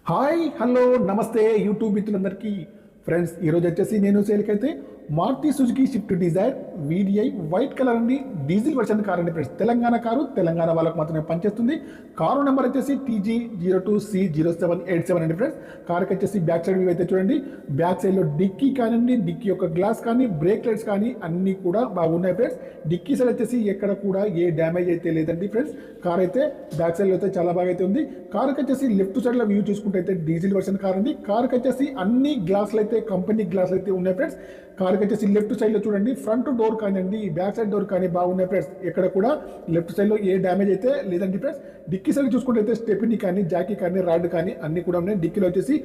hi hello నమస్తే YouTube మిత్రులందరికీ friends ఈరోజు వచ్చేసి నేను సేల్కైతే Maruti Suzuki Swift Dzire VDI white colour అండి డీజిల్ వర్షన్ కార్ అండి ఫ్రెండ్స్ తెలంగాణ కారు తెలంగాణ వాళ్ళకు మాత్రమే పనిచేస్తుంది కారు నెంబర్ వచ్చేసి TG02C0787 అండి ఫ్రెండ్స్ కార్కి వచ్చేసి బ్యాక్ సైడ్ వ్యూ అయితే చూడండి బ్యాక్ సైడ్లో డిక్కీ కానివ్వండి డిక్కీ యొక్క గ్లాస్ కానీ బ్రేక్ లైట్స్ కానీ అన్నీ కూడా బాగున్నాయి ఫ్రెండ్స్ డిక్కీ సైడ్ వచ్చేసి ఎక్కడ కూడా ఏ డ్యామేజ్ అయితే లేదండి ఫ్రెండ్స్ కార్ అయితే బ్యాక్ సైడ్లో అయితే చాలా బాగా అయితే ఉంది కార్కి వచ్చేసి లెఫ్ట్ సైడ్లో వ్యూ చూసుకుంటే అయితే డీజిల్ వర్షన్ కార్ అండి కార్కి వచ్చేసి అన్ని గ్లాసులు అయితే కంపెనీ గ్లాసులు అయితే ఉన్నాయి ఫ్రెండ్స్ కార్కి వచ్చేసి లెఫ్ట్ సైడ్లో చూడండి ఫ్రంట్ డోర్ కానివ్వండి బ్యాక్ సైడ్ డోర్ కానీ బాగున్నాయి ఫ్రెండ్స్ ఎక్కడ కూడా లెఫ్ట్ సైడ్లో ఏ డ్యామేజ్ అయితే లేదండి ఫ్రెండ్స్ డిక్కీ సైడ్ చూసుకుంటే అయితే స్టెప్ని కానీ జాకీ కానీ రాడ్ కానీ అన్ని కూడా ఉన్నాయి డిక్కీలో వచ్చేసి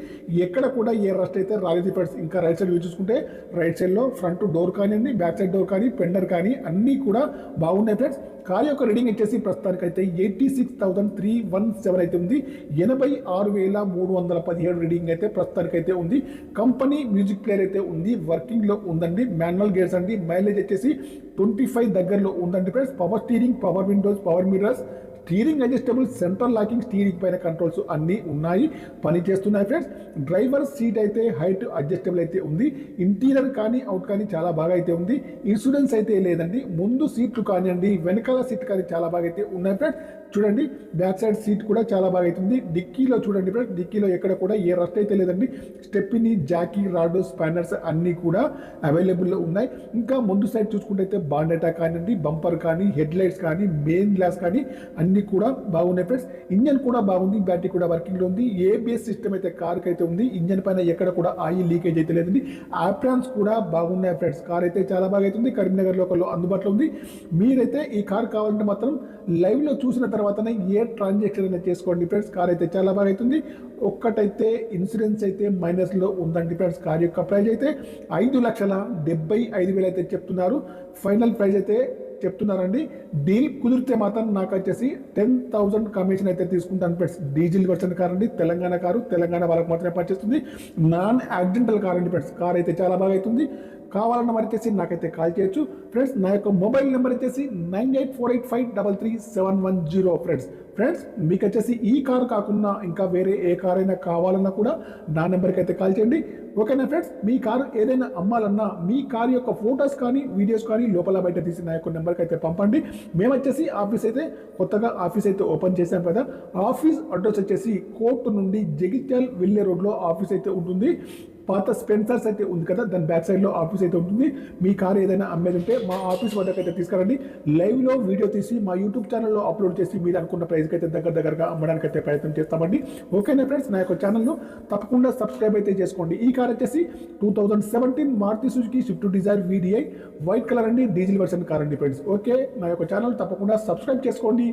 ఎక్కడ కూడా ఏ రస్ట్ అయితే రాలేదు ఫ్రెండ్స్ ఇంకా రైట్ సైడ్ వ్యూ చూసుకుంటే రైట్ సైడ్లో ఫ్రంట్ డోర్ కానివ్వండి బ్యాక్ సైడ్ డోర్ కానీ ఫెండర్ కానీ అన్నీ కూడా బాగున్నాయి ఫ్రెండ్స్ కార్ యొక్క రీడింగ్ వచ్చేసి ప్రస్తుతానికి అయితే 86,317 అయితే ఉంది 86,317 రీడింగ్ అయితే ప్రస్తుతానికి అయితే ఉంది కంపెనీ మ్యూజిక్ ప్లేయర్ అయితే ఉంది వర్కింగ్లో ఉందండి మాన్యువల్ గేర్స్ అండి మైలేజ్ వచ్చేసి 25 దగ్గరలో ఉందండి friends power steering power Windows power mirrors steering adjustable central locking steering పైన కంట్రోల్స్ అన్నీ ఉన్నాయి పని చేస్తున్నాయి ఫ్రెండ్స్ డ్రైవర్ సీట్ అయితే హైట్ అడ్జస్టబుల్ అయితే ఉంది ఇంటీరియర్ కానీ అవుట్ కానీ చాలా బాగా అయితే ఉంది ఇన్సూరెన్స్ అయితే లేదండి ముందు సీట్లు కానివ్వండి వెనకాల సీట్ కానీ చాలా బాగా అయితే ఉన్నాయి ఫ్రెండ్స్ చూడండి బ్యాక్ సైడ్ సీట్ కూడా చాలా బాగా అవుతుంది డిక్కీలో చూడండి ఫ్రెండ్స్ డిక్కీలో ఎక్కడ కూడా ఏ రస్ట్ అయితే లేదండి స్టెప్ని జాకీ రాడ్ స్పానర్స్ అన్నీ కూడా అవైలబుల్లో ఉన్నాయి ఇంకా ముందు సైడ్ చూసుకుంటే అయితే బాండెటా కానివ్వండి బంపర్ కానీ హెడ్ లైట్స్ కానీ మెయిన్ గ్లాస్ కానీ అన్నీ కూడా బాగున్నాయి ఫ్రెండ్స్ ఇంజన్ కూడా బాగుంది బ్యాటరీ కూడా వర్కింగ్లో ఉంది ఏబిఎస్ సిస్టమ్ అయితే కార్కి అయితే ఉంది ఇంజన్ పైన ఎక్కడ కూడా ఆయిల్ లీకేజ్ అయితే లేదండి ఆప్రాన్స్ కూడా బాగున్నాయి ఫ్రెండ్స్ కార్ అయితే చాలా బాగా అవుతుంది కరీంనగర్ లోకల్లో అందుబాటులో ఉంది మీరైతే ఈ కార్ కావాలంటే మాత్రం లైవ్లో చూసిన తర్వాతనే ఏ ట్రాన్సాక్షన్ అయినా చేసుకోండి ఫ్రెండ్స్ కార్ అయితే చాలా బాగా అవుతుంది ఒక్కటైతే ఇన్సూరెన్స్ అయితే మైనస్లో ఉందండి ఫ్రెండ్స్ కార్ యొక్క ప్రైస్ అయితే 5,75,000 అయితే చెప్తున్నారు ఫైనల్ ప్రైస్ అయితే చెప్తున్నారండి డీల్ కుదిరితే మాత్రం నాకు వచ్చేసి 10,000 కమిషన్ అయితే తీసుకుంటాను ఫ్రెండ్స్ డీజిల్ వర్షన్ కార్ అండి తెలంగాణ కారు తెలంగాణ వాళ్ళకి మాత్రమే పనిచేస్తుంది నాన్ యాక్సిడెంటల్ కార్ అండి ఫ్రెండ్స్ కార్ అయితే చాలా బాగా అవుతుంది కావాలన్న మరి వచ్చేసి నాకైతే కాల్ చేయొచ్చు ఫ్రెండ్స్ నా యొక్క మొబైల్ నెంబర్ వచ్చేసి 9848533710 ఫ్రెండ్స్ మీకు వచ్చేసి ఈ కారు కాకుండా ఇంకా వేరే ఏ కార్ అయినా కావాలన్నా కూడా నా నెంబర్కి అయితే కాల్ చేయండి ఓకేనా ఫ్రెండ్స్ మీ కారు ఏదైనా అమ్మాలన్నా మీ కారు యొక్క ఫొటోస్ కానీ వీడియోస్ కానీ లోపల బయట తీసి నా యొక్క నెంబర్కి అయితే పంపండి మేము వచ్చేసి ఆఫీస్ అయితే కొత్తగా ఆఫీస్ అయితే ఓపెన్ చేశాం కదా ఆఫీస్ అడ్రస్ వచ్చేసి కోర్టు నుండి జగిత్యాల్ వెళ్ళే రోడ్లో ఆఫీస్ అయితే ఉంటుంది పాత స్పెన్సర్స్ అయితే ఉంది కదా దాని బ్యాక్ సైడ్లో ఆఫీస్ అయితే ఉంటుంది మీ కార్ ఏదైనా అమ్మేది ఉంటే మా ఆఫీస్ వద్దకు అయితే తీసుకురండి లైవ్లో వీడియో తీసి మా యూట్యూబ్ ఛానల్లో అప్లోడ్ చేసి మీరు అనుకున్న ప్రైస్కి అయితే దగ్గరగా అమ్మడానికి అయితే ప్రయత్నం చేస్తామండి ఓకేనా ఫ్రెండ్స్ నా యొక్క ఛానల్ను తప్పకుండా సబ్స్క్రైబ్ అయితే చేసుకోండి ఈ కార్ వచ్చేసి 2017 Maruti Suzuki Swift Dzire VDI white colour అండి డీజిల్ వర్షన్ కార్ అండి ఫ్రెండ్స్ ఓకే నా యొక్క ఛానల్ తప్పకుండా సబ్స్క్రైబ్ చేసుకోండి